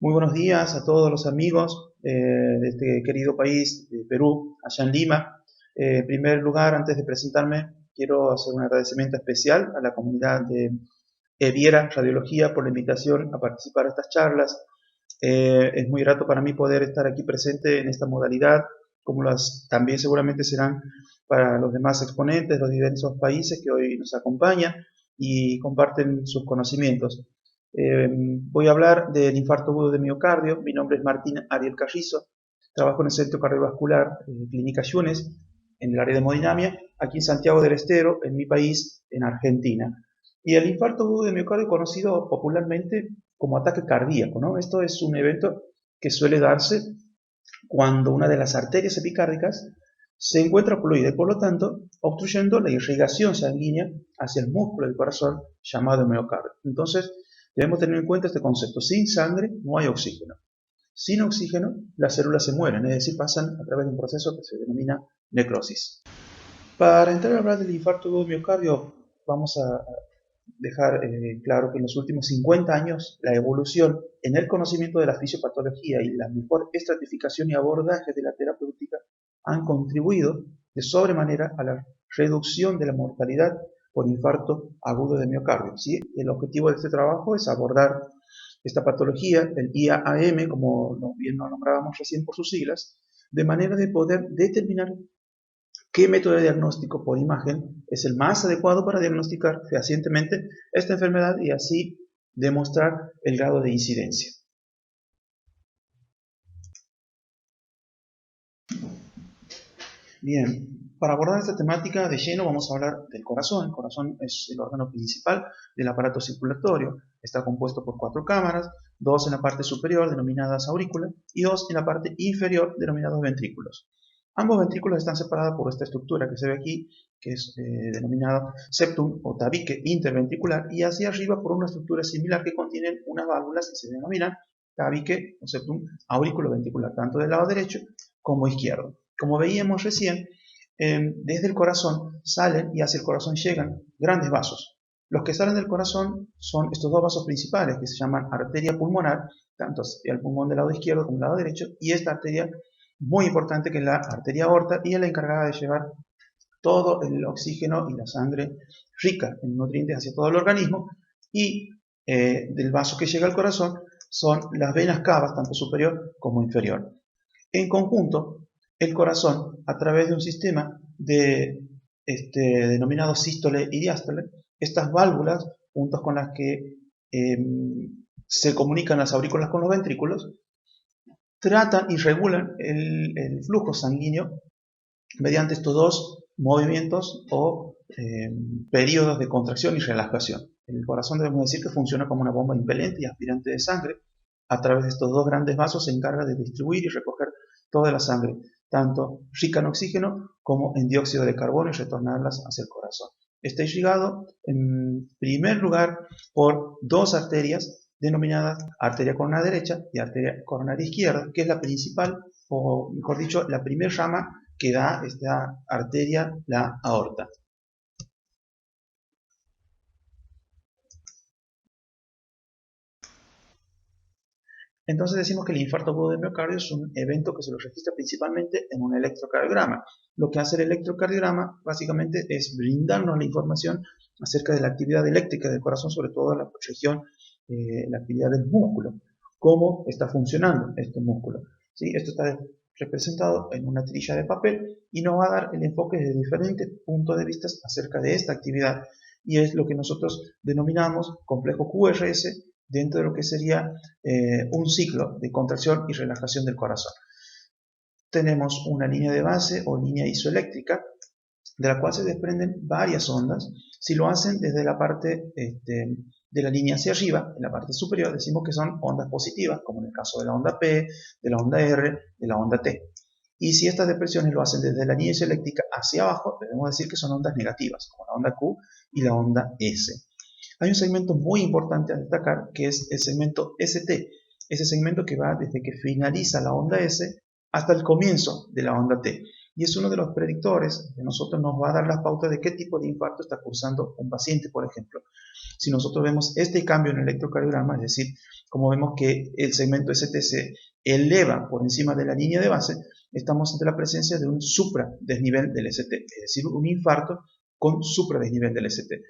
Muy buenos días a todos los amigos de este querido país, de Perú, allá en Lima. En primer lugar, antes de presentarme, quiero hacer un agradecimiento especial a la comunidad de Viera Radiología por la invitación a participar de estas charlas. Es muy grato para mí poder estar aquí presente en esta modalidad, como las también seguramente serán para los demás exponentes de los diversos países que hoy nos acompañan y comparten sus conocimientos. Voy a hablar del infarto agudo de miocardio. Mi nombre es Martín Ariel Carrizo. Trabajo en el Centro Cardiovascular Clínica Yunes, en el área de hemodinamia, aquí en Santiago del Estero, en mi país, en Argentina. Y el infarto agudo de miocardio, conocido popularmente como ataque cardíaco, ¿no? Esto es un evento que suele darse cuando una de las arterias epicárdicas se encuentra ocluida y por lo tanto obstruyendo la irrigación sanguínea hacia el músculo del corazón llamado miocardio. Entonces debemos tener en cuenta este concepto: sin sangre no hay oxígeno. Sin oxígeno las células se mueren, es decir, pasan a través de un proceso que se denomina necrosis. Para entrar a hablar del infarto agudo de miocardio, vamos a dejar claro que en los últimos 50 años la evolución en el conocimiento de la fisiopatología y la mejor estratificación y abordaje de la terapéutica han contribuido de sobremanera a la reducción de la mortalidad por infarto agudo de miocardio. ¿Sí? El objetivo de este trabajo es abordar esta patología, el IAAM, como bien lo nombrábamos recién por sus siglas, de manera de poder determinar qué método de diagnóstico por imagen es el más adecuado para diagnosticar fehacientemente esta enfermedad y así demostrar el grado de incidencia. Bien, para abordar esta temática de lleno vamos a hablar del corazón. El corazón es el órgano principal del aparato circulatorio. Está compuesto por 4 cámaras, 2 en la parte superior denominadas aurículas y 2 en la parte inferior denominados ventrículos. Ambos ventrículos están separados por esta estructura que se ve aquí, que es denominada septum o tabique interventricular, y hacia arriba por una estructura similar que contienen unas válvulas que se denominan tabique o septum auriculoventricular, tanto del lado derecho como izquierdo. Como veíamos recién, desde el corazón salen y hacia el corazón llegan grandes vasos. Los que salen del corazón son estos 2 vasos principales que se llaman arteria pulmonar, tanto hacia el pulmón del lado izquierdo como del lado derecho, y esta arteria muy importante que es la arteria aorta, y es la encargada de llevar todo el oxígeno y la sangre rica en nutrientes hacia todo el organismo. Y del vaso que llega al corazón son las venas cavas, tanto superior como inferior. En conjunto, el corazón, a través de un sistema denominado sístole y diástole, estas válvulas, juntas con las que se comunican las aurículas con los ventrículos, tratan y regulan el flujo sanguíneo mediante estos 2 movimientos o periodos de contracción y relajación. El corazón, debemos decir, que funciona como una bomba impelente y aspirante de sangre. A través de estos 2 grandes vasos se encarga de distribuir y recoger toda la sangre, tanto rica en oxígeno como en dióxido de carbono, y retornarlas hacia el corazón. Está irrigado en primer lugar por 2 arterias denominadas arteria coronaria derecha y arteria coronaria izquierda, que es la principal, o mejor dicho, la primera rama que da esta arteria, la aorta. Entonces decimos que el infarto agudo de miocardio es un evento que se lo registra principalmente en un electrocardiograma. Lo que hace el electrocardiograma básicamente es brindarnos la información acerca de la actividad eléctrica del corazón, sobre todo en la región, la actividad del músculo, cómo está funcionando este músculo. ¿Sí? Esto está representado en una trilla de papel y nos va a dar el enfoque desde diferentes puntos de vista acerca de esta actividad, y es lo que nosotros denominamos complejo QRS dentro de lo que sería un ciclo de contracción y relajación del corazón. Tenemos una línea de base o línea isoeléctrica de la cual se desprenden varias ondas. Si lo hacen desde la parte de la línea hacia arriba, en la parte superior, decimos que son ondas positivas, como en el caso de la onda P, de la onda R, de la onda T. Y si estas depresiones lo hacen desde la línea isoeléctrica hacia abajo, debemos decir que son ondas negativas, como la onda Q y la onda S. Hay un segmento muy importante a destacar, que es el segmento ST, ese segmento que va desde que finaliza la onda S hasta el comienzo de la onda T. y es uno de los predictores que nosotros nos va a dar las pautas de qué tipo de infarto está cursando un paciente, por ejemplo. Si nosotros vemos este cambio en el electrocardiograma, es decir, como vemos que el segmento ST se eleva por encima de la línea de base, estamos ante la presencia de un supradesnivel del ST, es decir, un infarto con supradesnivel del ST.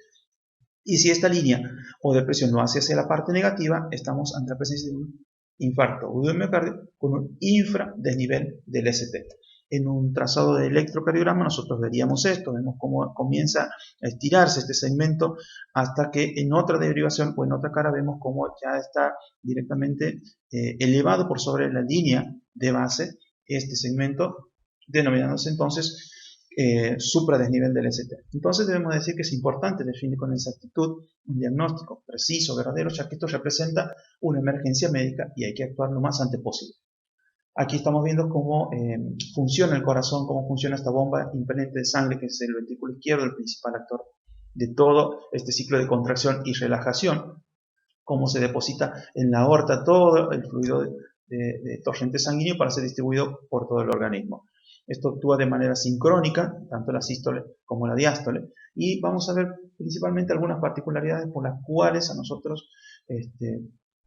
Y si esta línea o de presión lo hace hacia la parte negativa, estamos ante la presencia de un infarto agudo de miocardio con un infradesnivel del ST. En un trazado de electrocardiograma nosotros veríamos esto, vemos cómo comienza a estirarse este segmento hasta que en otra derivación o en otra cara vemos cómo ya está directamente elevado por sobre la línea de base este segmento, denominándose entonces supradesnivel del ST. Entonces debemos decir que es importante definir con exactitud un diagnóstico preciso, verdadero, ya que esto representa una emergencia médica y hay que actuar lo más antes posible. Aquí estamos viendo cómo funciona el corazón, cómo funciona esta bomba impelente de sangre, que es el ventrículo izquierdo, el principal actor de todo este ciclo de contracción y relajación, cómo se deposita en la aorta todo el fluido de torrente sanguíneo para ser distribuido por todo el organismo. Esto actúa de manera sincrónica, tanto la sístole como la diástole, y vamos a ver principalmente algunas particularidades por las cuales a nosotros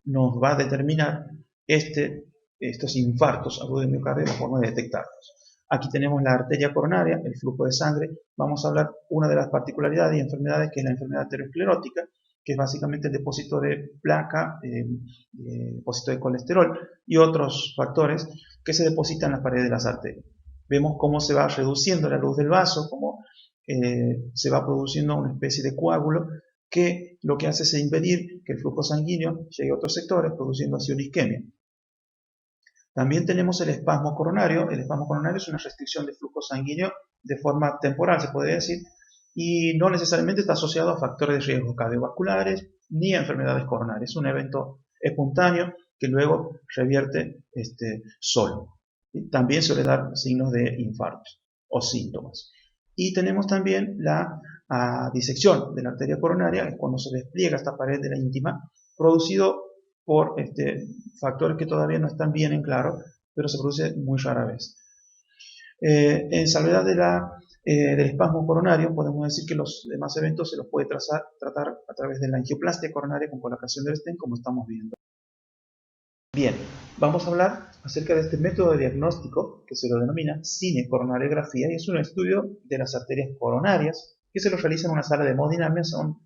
nos va a determinar estos infartos agudos de miocardio y la forma de detectarlos. Aquí tenemos la arteria coronaria, el flujo de sangre. Vamos a hablar una de las particularidades y enfermedades, que es la enfermedad aterosclerótica, que es básicamente el depósito de placa, depósito de colesterol y otros factores que se depositan en las paredes de las arterias. Vemos cómo se va reduciendo la luz del vaso, cómo se va produciendo una especie de coágulo que lo que hace es impedir que el flujo sanguíneo llegue a otros sectores, produciendo así una isquemia. También tenemos el espasmo coronario. El espasmo coronario es una restricción de flujo sanguíneo de forma temporal, se podría decir, y no necesariamente está asociado a factores de riesgo cardiovasculares ni a enfermedades coronarias. Es un evento espontáneo que luego revierte solo. También suele dar signos de infartos o síntomas. Y tenemos también la disección de la arteria coronaria, es cuando se despliega esta pared de la íntima, producido por factores que todavía no están bien en claro, pero se produce muy rara vez. En salvedad del espasmo coronario, podemos decir que los demás eventos se los puede tratar a través de la angioplastia coronaria con colocación del stent, como estamos viendo. Bien, vamos a hablar acerca de este método de diagnóstico que se lo denomina cinecoronariografía, y es un estudio de las arterias coronarias que se lo realiza en una sala de hemodinamia. Son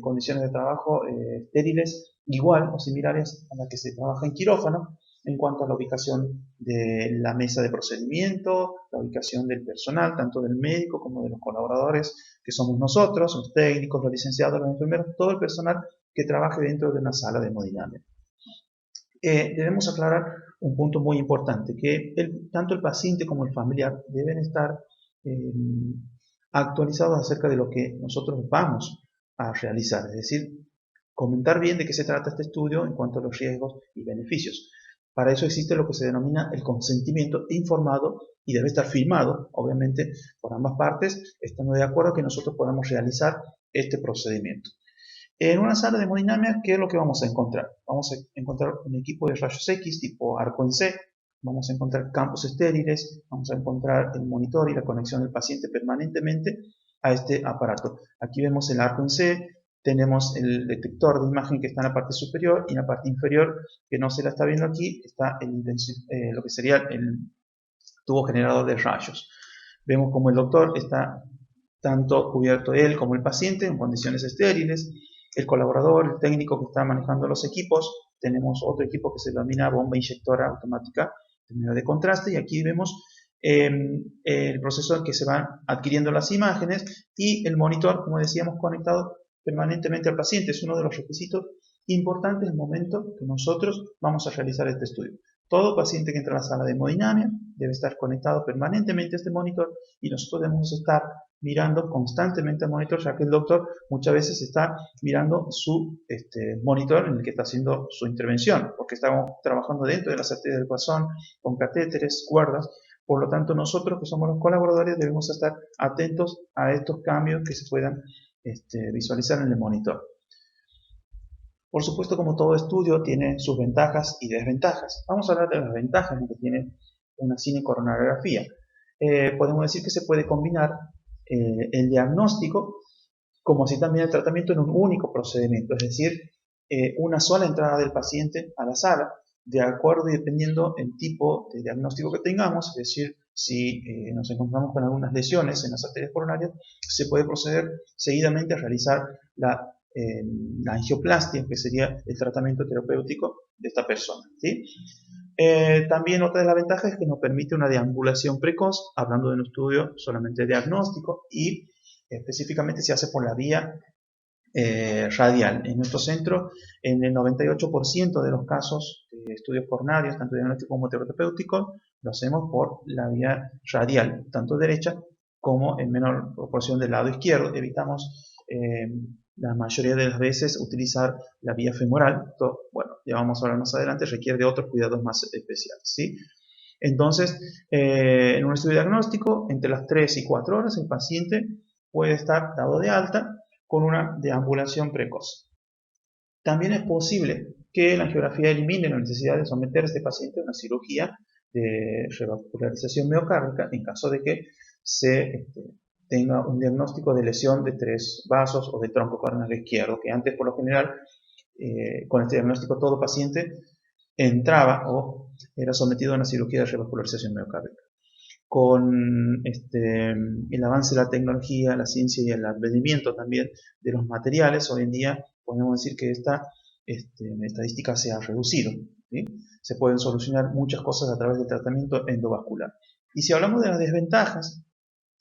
condiciones de trabajo estériles igual o similares a las que se trabaja en quirófano en cuanto a la ubicación de la mesa de procedimiento, la ubicación del personal, tanto del médico como de los colaboradores que somos nosotros, los técnicos, los licenciados, los enfermeros, todo el personal que trabaje dentro de una sala de hemodinamia. Debemos aclarar un punto muy importante, que tanto el paciente como el familiar deben estar actualizados acerca de lo que nosotros vamos a realizar, es decir, comentar bien de qué se trata este estudio en cuanto a los riesgos y beneficios. Para eso existe lo que se denomina el consentimiento informado y debe estar firmado, obviamente, por ambas partes, estando de acuerdo que nosotros podamos realizar este procedimiento. En una sala de hemodinamia, ¿qué es lo que vamos a encontrar? Vamos a encontrar un equipo de rayos X tipo arco en C, vamos a encontrar campos estériles, vamos a encontrar el monitor y la conexión del paciente permanentemente a este aparato. Aquí vemos el arco en C, tenemos el detector de imagen que está en la parte superior, y en la parte inferior, que no se la está viendo aquí, está lo que sería el tubo generador de rayos. Vemos como el doctor está tanto cubierto él como el paciente en condiciones estériles. El colaborador, el técnico que está manejando los equipos, tenemos otro equipo que se denomina bomba inyectora automática de contraste, y aquí vemos el proceso en que se van adquiriendo las imágenes, y el monitor, como decíamos, conectado permanentemente al paciente. Es uno de los requisitos importantes en el momento que nosotros vamos a realizar este estudio. Todo paciente que entra a la sala de hemodinamia debe estar conectado permanentemente a este monitor, y nosotros debemos estar mirando constantemente al monitor, ya que el doctor muchas veces está mirando su monitor en el que está haciendo su intervención, porque estamos trabajando dentro de las arterias del corazón con catéteres, cuerdas. Por lo tanto, nosotros que somos los colaboradores debemos estar atentos a estos cambios que se puedan visualizar en el monitor. Por supuesto, como todo estudio, tiene sus ventajas y desventajas. Vamos a hablar de las ventajas que tiene una cinecoronariografía. podemos decir que se puede combinar el diagnóstico como si también el tratamiento en un único procedimiento, es decir, una sola entrada del paciente a la sala, de acuerdo y dependiendo el tipo de diagnóstico que tengamos, es decir, si nos encontramos con algunas lesiones en las arterias coronarias, se puede proceder seguidamente a realizar la angioplastia, que sería el tratamiento terapéutico de esta persona, ¿sí? También otra de las ventajas es que nos permite una deambulación precoz, hablando de un estudio solamente diagnóstico y específicamente se hace por la vía radial. En nuestro centro, en el 98% de los casos de estudios coronarios, tanto diagnósticos como terapéuticos, lo hacemos por la vía radial, tanto derecha como en menor proporción del lado izquierdo. Evitamos la mayoría de las veces utilizar la vía femoral. Esto, bueno, ya vamos a hablar más adelante, requiere de otros cuidados más especiales, ¿sí? Entonces, en un estudio diagnóstico, entre las 3 y 4 horas, el paciente puede estar dado de alta con una deambulación precoz. También es posible que la angiografía elimine la necesidad de someter a este paciente a una cirugía de revascularización miocárdica en caso de que se tenga un diagnóstico de lesión de 3 vasos o de tronco coronario izquierdo, que antes por lo general con este diagnóstico todo paciente entraba o era sometido a una cirugía de revascularización miocárdica. Con el avance de la tecnología, la ciencia y el advenimiento también de los materiales, hoy en día podemos decir que esta estadística se ha reducido, ¿sí? Se pueden solucionar muchas cosas a través del tratamiento endovascular. Y si hablamos de las desventajas,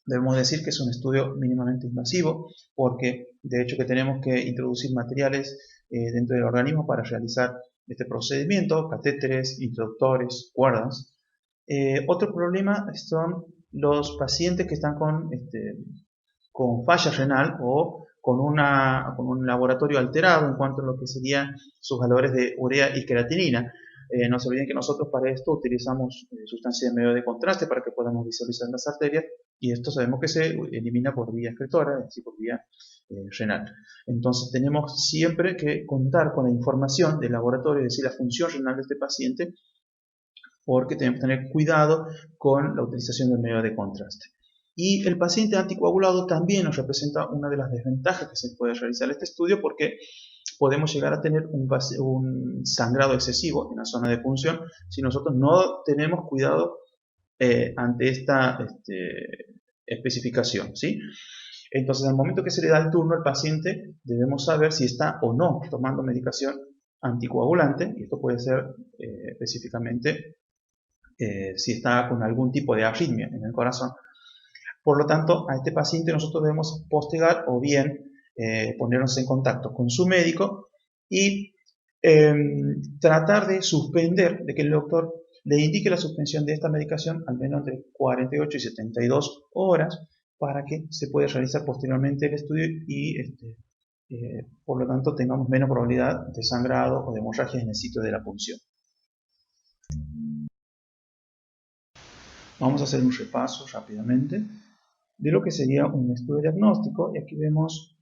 debemos decir que es un estudio mínimamente invasivo, porque de hecho que tenemos que introducir materiales dentro del organismo para realizar este procedimiento, catéteres, introductores, cuerdas. Otro problema son los pacientes que están con falla renal o con un laboratorio alterado en cuanto a lo que serían sus valores de urea y creatinina. No se olviden que nosotros para esto utilizamos sustancias de medio de contraste para que podamos visualizar las arterias y esto sabemos que se elimina por vía excretora, es decir, por vía renal. Entonces tenemos siempre que contar con la información del laboratorio, es decir, la función renal de este paciente, porque tenemos que tener cuidado con la utilización del medio de contraste. Y el paciente anticoagulado también nos representa una de las desventajas que se puede realizar este estudio, porque podemos llegar a tener un sangrado excesivo en la zona de punción si nosotros no tenemos cuidado ante esta especificación, ¿sí? Entonces, al momento que se le da el turno al paciente, debemos saber si está o no tomando medicación anticoagulante, y esto puede ser específicamente si está con algún tipo de arritmia en el corazón. Por lo tanto, a este paciente nosotros debemos postergar o bien ponernos en contacto con su médico y tratar de suspender, de que el doctor le indique la suspensión de esta medicación al menos entre 48 y 72 horas para que se pueda realizar posteriormente el estudio y por lo tanto tengamos menos probabilidad de sangrado o de hemorragias en el sitio de la punción. Vamos a hacer un repaso rápidamente de lo que sería un estudio diagnóstico, y aquí vemos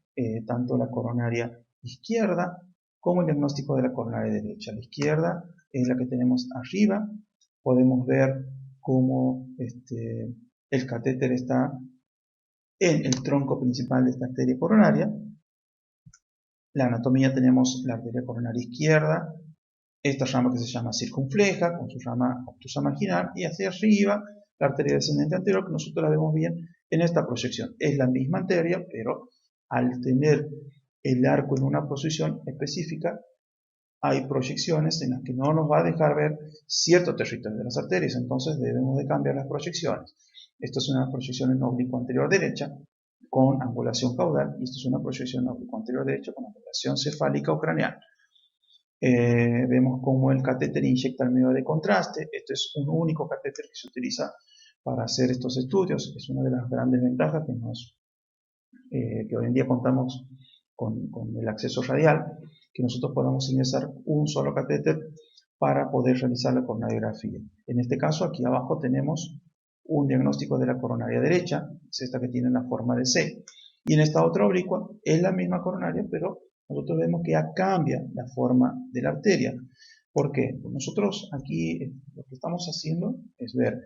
tanto la coronaria izquierda como el diagnóstico de la coronaria derecha. La izquierda es la que tenemos arriba, podemos ver cómo el catéter está en el tronco principal de esta arteria coronaria. La anatomía tenemos la arteria coronaria izquierda, esta rama que se llama circunfleja, con su rama obtusa marginal, y hacia arriba la arteria descendente anterior, que nosotros la vemos bien en esta proyección. Es la misma arteria, pero al tener el arco en una posición específica, hay proyecciones en las que no nos va a dejar ver cierto territorio de las arterias, entonces debemos de cambiar las proyecciones. Esto es una proyección en oblicuo anterior derecha con angulación caudal, y esto es una proyección en oblicuo anterior derecha con angulación cefálica o craneal. Vemos cómo el catéter inyecta el medio de contraste. Este es un único catéter que se utiliza para hacer estos estudios. Es una de las grandes ventajas que hoy en día contamos con el acceso radial, que nosotros podamos ingresar un solo catéter para poder realizar la coronariografía. En este caso, aquí abajo tenemos un diagnóstico de la coronaria derecha, es esta que tiene la forma de C, y en esta otra oblicua es la misma coronaria, pero nosotros vemos que ya cambia la forma de la arteria. ¿Por qué? Pues nosotros aquí lo que estamos haciendo es ver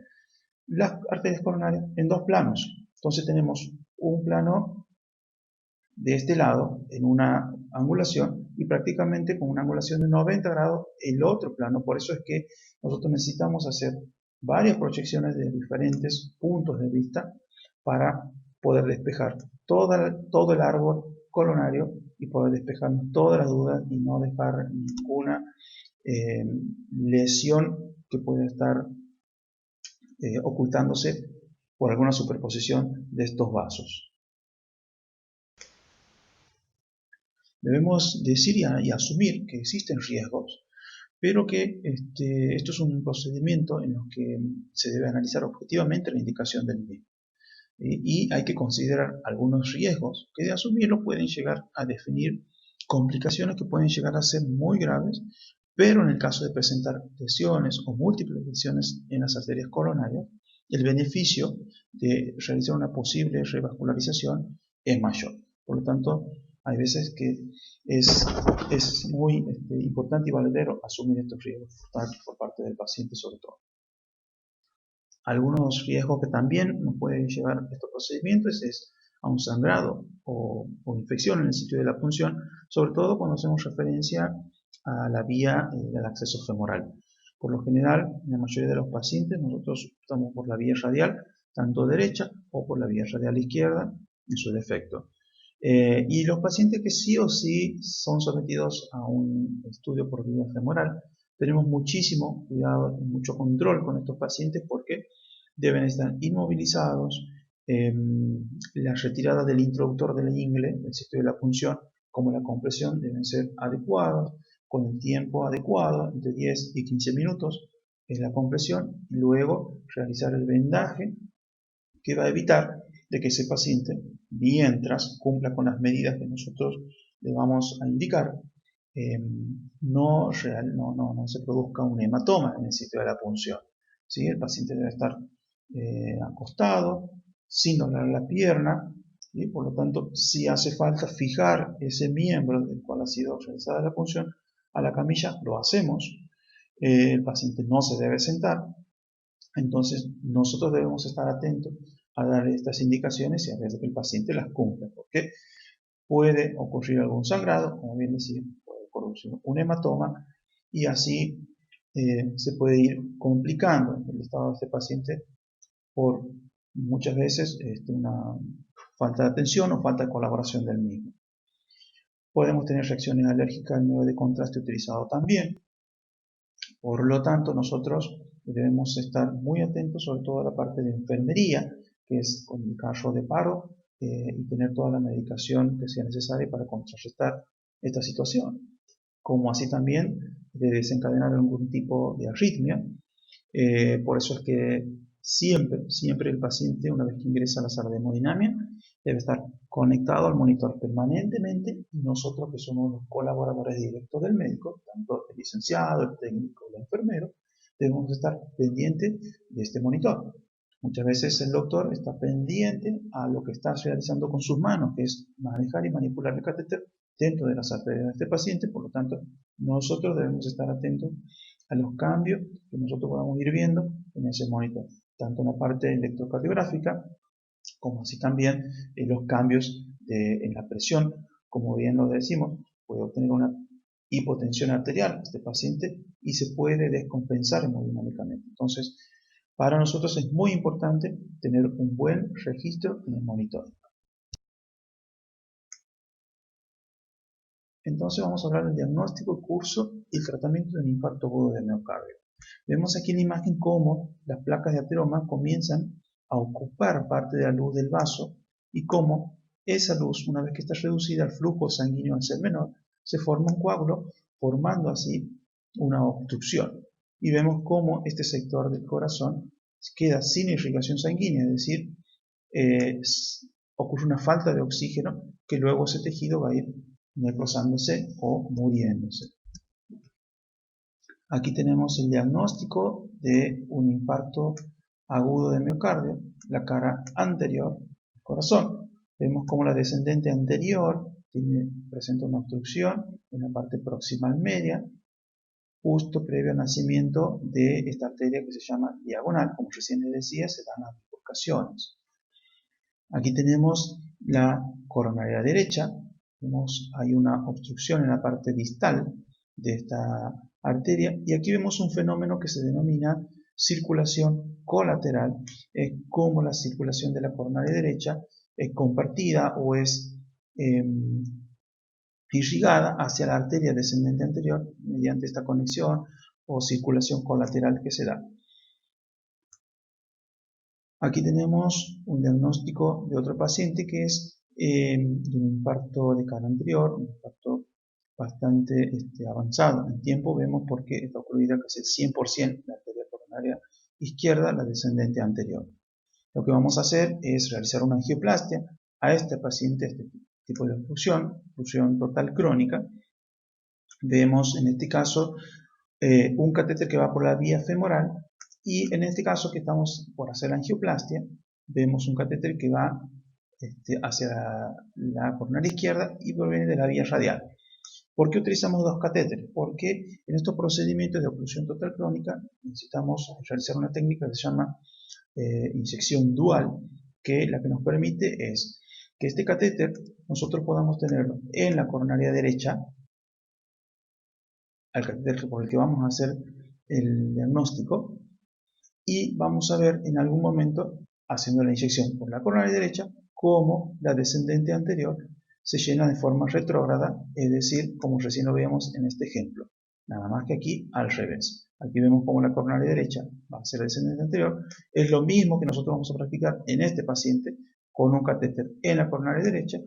las arterias coronarias en dos planos. Entonces tenemos un plano de este lado en una angulación y prácticamente con una angulación de 90 grados el otro plano. Por eso es que nosotros necesitamos hacer varias proyecciones de diferentes puntos de vista para poder despejar todo el árbol coronario y poder despejarnos todas las dudas y no dejar ninguna lesión que pueda estar ocultándose por alguna superposición de estos vasos. Debemos decir y asumir que existen riesgos, pero que esto es un procedimiento en el que se debe analizar objetivamente la indicación del mismo. Y hay que considerar algunos riesgos que de asumirlo pueden llegar a definir complicaciones que pueden llegar a ser muy graves, pero en el caso de presentar lesiones o múltiples lesiones en las arterias coronarias, el beneficio de realizar una posible revascularización es mayor. Por lo tanto, hay veces que es muy importante y valedero asumir estos riesgos por parte del paciente sobre todo. Algunos riesgos que también nos pueden llevar estos procedimientos es a un sangrado o infección en el sitio de la punción, sobre todo cuando hacemos referencia a la vía del acceso femoral. Por lo general, en la mayoría de los pacientes, nosotros optamos por la vía radial, tanto derecha o por la vía radial izquierda, en su defecto. Y los pacientes que sí o sí son sometidos a un estudio por vía femoral, tenemos muchísimo cuidado y mucho control con estos pacientes porque deben estar inmovilizados, la retirada del introductor de la ingle, del sitio de la punción, como la compresión deben ser adecuadas, con el tiempo adecuado, entre 10 y 15 minutos es la compresión, y luego realizar el vendaje que va a evitar de que ese paciente, mientras cumpla con las medidas que nosotros le vamos a indicar, no se produzca un hematoma en el sitio de la punción. ¿Sí? El paciente debe estar acostado, sin doblar la pierna, y por lo tanto, si hace falta fijar ese miembro del cual ha sido realizada la punción a la camilla, lo hacemos. El paciente no se debe sentar, entonces nosotros debemos estar atentos a darle estas indicaciones y a ver que el paciente las cumpla, porque puede ocurrir algún sangrado, como bien decía, puede ocurrir un hematoma y así se puede ir complicando el estado de este paciente por muchas veces una falta de atención o falta de colaboración del mismo. Podemos tener reacciones alérgicas al medio de contraste utilizado también. Por lo tanto, nosotros debemos estar muy atentos sobre todo a la parte de enfermería, que es con el caso de paro, y tener toda la medicación que sea necesaria para contrarrestar esta situación. Como así también de desencadenar algún tipo de arritmia. Por eso es que siempre el paciente, una vez que ingresa a la sala de hemodinamia, debe estar conectado al monitor permanentemente y nosotros, que somos los colaboradores directos del médico, tanto el licenciado, el técnico, el enfermero, debemos estar pendientes de este monitor. Muchas veces el doctor está pendiente a lo que está realizando con sus manos, que es manejar y manipular el catéter dentro de las arterias de este paciente. Por lo tanto, nosotros debemos estar atentos a los cambios que nosotros podamos ir viendo en ese monitor, tanto en la parte electrocardiográfica como así también los cambios en la presión. Como bien lo decimos, puede obtener una hipotensión arterial este paciente y se puede descompensar hemodinámicamente. Entonces, para nosotros es muy importante tener un buen registro en el monitor. Entonces vamos a hablar del diagnóstico, curso y el tratamiento del infarto agudo de miocardio. Vemos aquí en la imagen cómo las placas de ateroma comienzan a ocupar parte de la luz del vaso y cómo esa luz, una vez que está reducida al flujo sanguíneo al ser menor, se forma un coágulo formando así una obstrucción. Y vemos cómo este sector del corazón queda sin irrigación sanguínea, es decir, ocurre una falta de oxígeno que luego ese tejido va a ir necrosándose o muriéndose. Aquí tenemos el diagnóstico de un infarto agudo de miocardio, la cara anterior del corazón. Vemos como la descendente anterior presenta una obstrucción en la parte proximal media justo previo al nacimiento de esta arteria que se llama diagonal. Como recién les decía, se dan las bifurcaciones. Aquí tenemos la coronaria derecha. Hay una obstrucción en la parte distal de esta arteria y aquí vemos un fenómeno que se denomina circulación colateral. Es como la circulación de la coronaria derecha es compartida o es irrigada hacia la arteria descendente anterior mediante esta conexión o circulación colateral que se da. Aquí tenemos un diagnóstico de otro paciente que es de un infarto de cara anterior, un infarto bastante avanzado en tiempo. Vemos porque está ocluida casi el 100% la arteria coronaria izquierda, la descendente anterior. Lo que vamos a hacer es realizar una angioplastia a este paciente, este tipo de obstrucción total crónica. Vemos en este caso un catéter que va por la vía femoral y en este caso que estamos por hacer la angioplastia, vemos un catéter que va hacia la coronaria izquierda y proviene de la vía radial. ¿Por qué utilizamos dos catéteres? Porque en estos procedimientos de oclusión total crónica necesitamos realizar una técnica que se llama inyección dual, que la que nos permite es que este catéter nosotros podamos tenerlo en la coronaria derecha, al catéter por el que vamos a hacer el diagnóstico, y vamos a ver en algún momento, haciendo la inyección por la coronaria derecha, cómo la descendente anterior se llena de forma retrógrada, es decir, como recién lo veíamos en este ejemplo. Nada más que aquí al revés. Aquí vemos cómo la coronaria derecha va a ser la descendente anterior. Es lo mismo que nosotros vamos a practicar en este paciente con un catéter en la coronaria derecha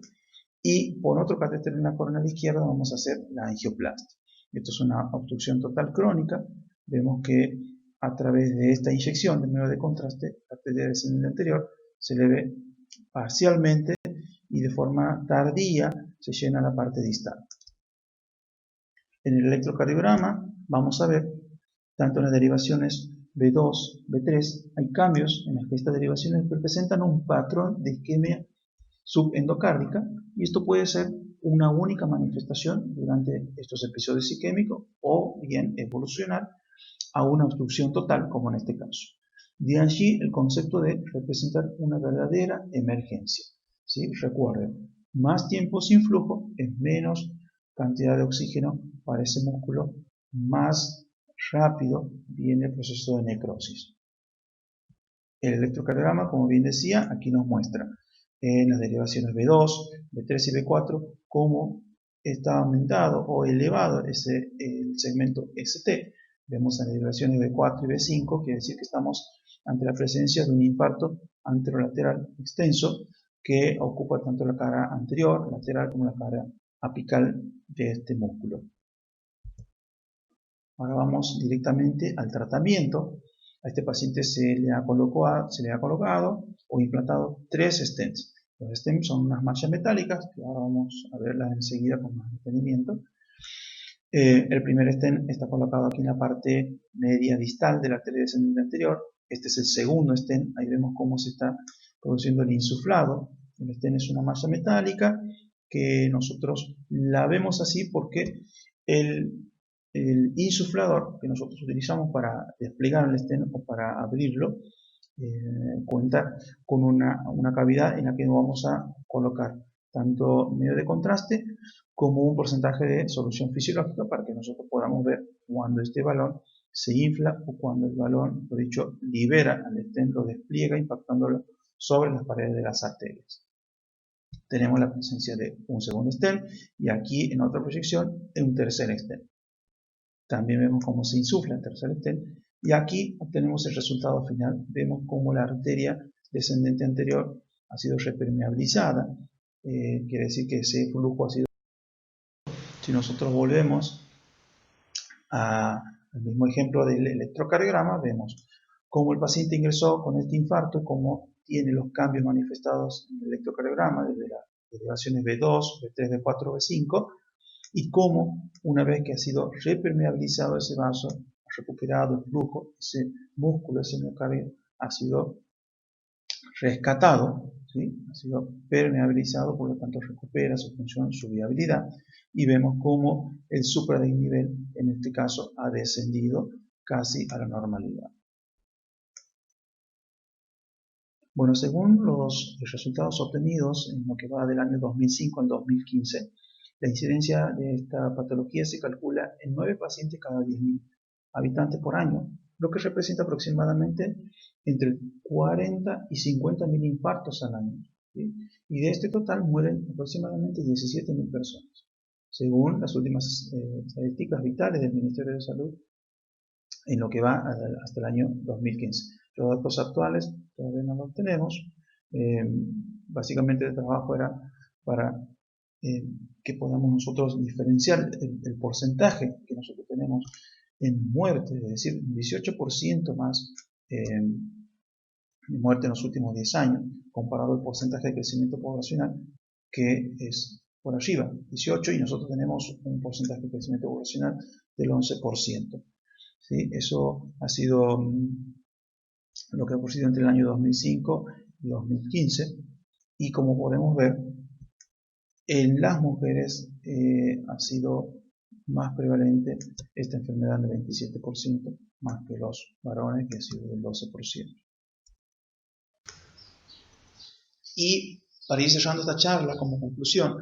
y por otro catéter en la coronaria izquierda vamos a hacer la angioplastia. Esto es una obstrucción total crónica. Vemos que a través de esta inyección de medio de contraste, la arteria descendente anterior se le ve parcialmente y de forma tardía se llena la parte distal. En el electrocardiograma vamos a ver, tanto en las derivaciones B2, B3, hay cambios en las que estas derivaciones representan un patrón de isquemia subendocárdica y esto puede ser una única manifestación durante estos episodios isquémicos o bien evolucionar a una obstrucción total como en este caso. De allí el concepto de representar una verdadera emergencia. ¿Sí? Recuerden, más tiempo sin flujo es menos cantidad de oxígeno para ese músculo, más rápido viene el proceso de necrosis. El electrocardiograma, como bien decía, aquí nos muestra en las derivaciones B2, B3 y B4 cómo está aumentado o elevado el segmento ST. Vemos en las derivaciones B4 y B5, quiere decir que estamos ante la presencia de un infarto anterolateral extenso que ocupa tanto la cara anterior, lateral, como la cara apical de este músculo. Ahora vamos directamente al tratamiento. A este paciente se le ha colocado o implantado 3 stents. Los stents son unas mallas metálicas, que ahora vamos a verlas enseguida con más detenimiento. El primer stent está colocado aquí en la parte media distal de la arteria descendente anterior. Este es el segundo stent, ahí vemos cómo se está produciendo el insuflado. El stent es una malla metálica que nosotros la vemos así porque el insuflador que nosotros utilizamos para desplegar el stent o para abrirlo cuenta con una cavidad en la que vamos a colocar tanto medio de contraste como un porcentaje de solución fisiológica para que nosotros podamos ver cuando este balón se infla o cuando el balón, por dicho, libera al stent, lo despliega impactándolo sobre las paredes de las arterias. Tenemos la presencia de un segundo stent y aquí en otra proyección un tercer stent. También vemos cómo se insufla el tercer stent y aquí obtenemos el resultado final. Vemos cómo la arteria descendente anterior ha sido repermeabilizada, quiere decir que ese flujo ha sido. Si nosotros volvemos al mismo ejemplo del electrocardiograma, vemos cómo el paciente ingresó con este infarto, cómo tiene los cambios manifestados en el electrocardiograma desde las derivaciones B2, B3, B4, B5 y cómo una vez que ha sido repermeabilizado ese vaso, ha recuperado el flujo, ese músculo, ese miocardio ha sido rescatado ¿sí? Ha sido permeabilizado, por lo tanto recupera su función, su viabilidad, y vemos cómo el supradesnivel en este caso ha descendido casi a la normalidad. Bueno, según los resultados obtenidos en lo que va del año 2005 al 2015, la incidencia de esta patología se calcula en 9 pacientes cada 10.000 habitantes por año, lo que representa aproximadamente entre 40 y 50.000 infartos al año, ¿sí? Y de este total mueren aproximadamente 17.000 personas, según las últimas estadísticas vitales del Ministerio de Salud en lo que va hasta el año 2015. Los datos actuales todavía no los tenemos. Básicamente el trabajo era para que podamos nosotros diferenciar el porcentaje que nosotros tenemos en muerte, es decir, un 18% más de muerte en los últimos 10 años, comparado al porcentaje de crecimiento poblacional, que es por arriba, 18, y nosotros tenemos un porcentaje de crecimiento poblacional del 11%. ¿Sí? Eso ha sido lo que ha ocurrido entre el año 2005 y 2015, y como podemos ver, en las mujeres ha sido más prevalente esta enfermedad del 27%, más que los varones, que ha sido del 12%. Y para ir cerrando esta charla, como conclusión,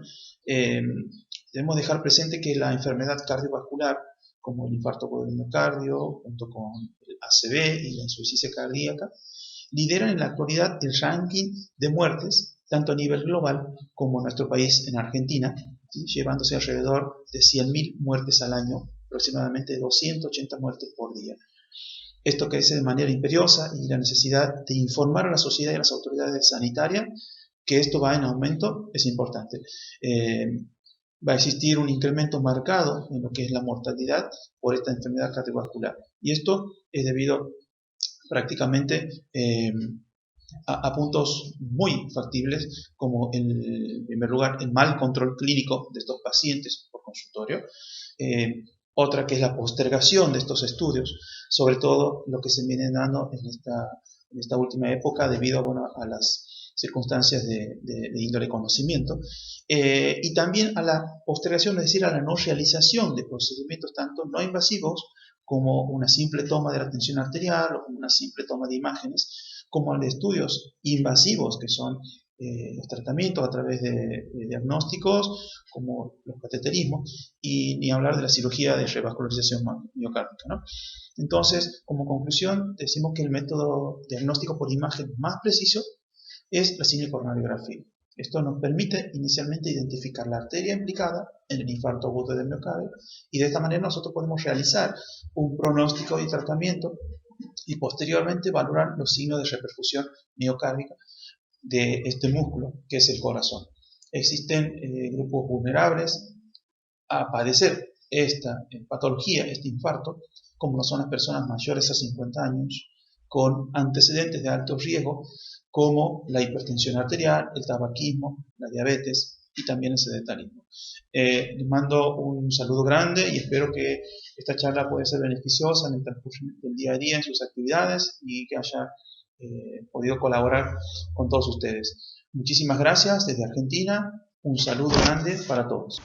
debemos dejar presente que la enfermedad cardiovascular, como el infarto agudo del miocardio, junto con el ACV y la insuficiencia cardíaca, lideran en la actualidad el ranking de muertes, tanto a nivel global como en nuestro país, en Argentina, ¿sí? Llevándose alrededor de 100.000 muertes al año, aproximadamente 280 muertes por día. Esto crece de manera imperiosa, y la necesidad de informar a la sociedad y a las autoridades sanitarias que esto va en aumento es importante. Va a existir un incremento marcado en lo que es la mortalidad por esta enfermedad cardiovascular. Y esto es debido prácticamente a puntos muy factibles, como en primer lugar el mal control clínico de estos pacientes por consultorio, otra que es la postergación de estos estudios, sobre todo lo que se viene dando en esta última época debido a las circunstancias de índole conocimiento, y también a la postergación, es decir, a la no realización de procedimientos tanto no invasivos como una simple toma de la tensión arterial o como una simple toma de imágenes, como de estudios invasivos que son los tratamientos a través de diagnósticos como los cateterismos, y ni hablar de la cirugía de revascularización miocárdica, ¿no? Entonces, como conclusión, decimos que el método diagnóstico por imagen más preciso es la cinecoronariografía. Esto nos permite inicialmente identificar la arteria implicada en el infarto agudo del miocardio, y de esta manera nosotros podemos realizar un pronóstico y tratamiento, y posteriormente valorar los signos de reperfusión miocárdica de este músculo, que es el corazón. Existen grupos vulnerables a padecer esta patología, este infarto, como lo son las personas mayores a 50 años, con antecedentes de alto riesgo, como la hipertensión arterial, el tabaquismo, la diabetes y también el sedentarismo. Les mando un saludo grande y espero que esta charla pueda ser beneficiosa en el transcurso del día a día en sus actividades, y que haya podido colaborar con todos ustedes. Muchísimas gracias desde Argentina, un saludo grande para todos.